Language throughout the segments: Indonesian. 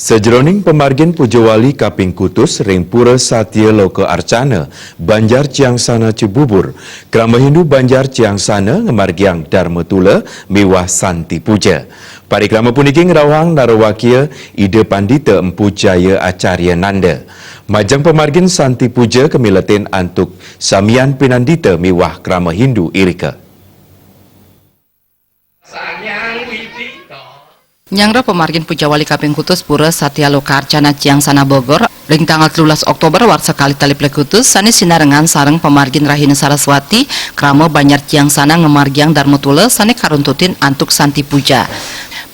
Sejroning pemargin Pujawali Kaping Kutus ring Pura Satya Loka Arcana, Banjar Ciangsana Cibubur, Krama Hindu Banjar Ciangsana ngemargiang Dharma Tula miwah Santi Puja. Parikrama puniki ngrawang narawakia Ide Pandita Empu Jaya Acarya Nanda. Majang pemargin Santi Puja kemilatin antuk Samian Pinandita miwah Krama Hindu Irika. Nyangra pemargin Pujawali Kaping Kutus Pura Satya Loka Arcana Ciangsana Bogor ring tanggal 13 Oktober warsa kali tali Plekutus sanes sinarengan sareng pemargin Rahina Saraswati krama Banjar Ciangsana ngemargiang Dharma Tula sane karuntutin antuk Santi Puja.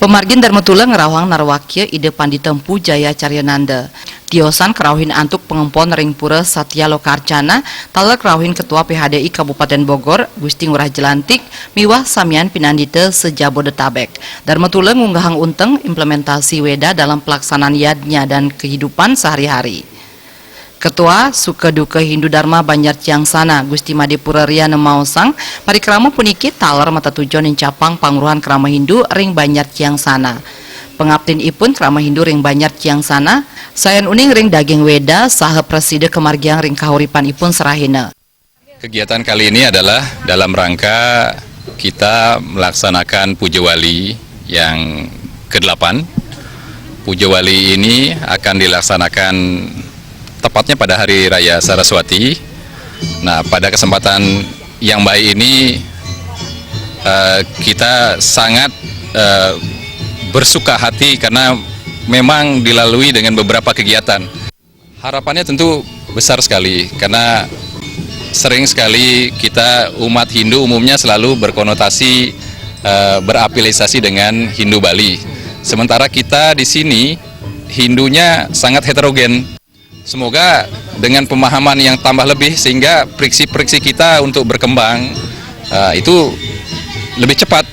Pemargin Dharma Tula ngerawang narwakya Ide Pandita Empu Jaya Acarya Nanda. Tiosan kerauhin antuk pengempon ring Pura Satya Loka Arcana taler kerauhin Ketua PHDI Kabupaten Bogor Gusti Ngurah Jelantik miwah Samian Pinandita Sejabodetabek. Dharma Tula ngunggahang unteng implementasi Weda dalam pelaksanaan yadnya dan kehidupan sehari-hari. Ketua Sukeduke Hindu Dharma Banjar Ciangsana Gusti Madipura Ria Nemausang parikrama puniki taler mata tujuan incapang panguruhan krama Hindu ring Banjar Ciangsana. Pengabtin ipun krama Hindu ring Banjar Ciangsana sayan uning ring daging Weda saha preside kemargiang ring kahuripan ipun serahina. Kegiatan kali ini adalah dalam rangka kita melaksanakan Pujawali yang ke-8. Pujawali ini akan dilaksanakan tepatnya pada Hari Raya Saraswati. Nah, pada kesempatan yang baik ini kita sangat bersuka hati karena memang dilalui dengan beberapa kegiatan. Harapannya tentu besar sekali karena sering sekali kita umat Hindu umumnya selalu berkonotasi berafiliasi dengan Hindu Bali. Sementara kita di sini Hindunya sangat heterogen. Semoga dengan pemahaman yang tambah lebih sehingga friksi-friksi kita untuk berkembang itu lebih cepat.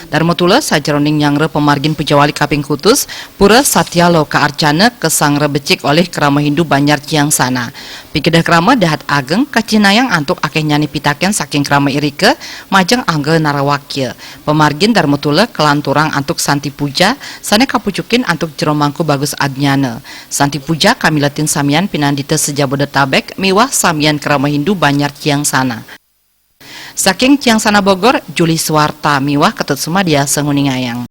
Dharma Tula sajroning nyangre pemargin Pujawali Kaping Kutus Pura Satya Loka Arcana kesangre becik oleh krama Hindu Banjar Ciangsana. Pikedah krama dahat ageng kacinayang antuk akeh nyani pitaken saking krama irike majeng angge narawakya. Pemargin Dharma Tula kelanturang antuk Santi Puja sane kapucukin antuk jero mangku bagus adnyana. Santi Puja kamilatin Samian Pinandita Sejabodetabek miwah Samian krama Hindu Banjar Ciangsana. Saking Ciangsana Bogor, Juli Swarta miwah Ketut Sumadia Senguningayang.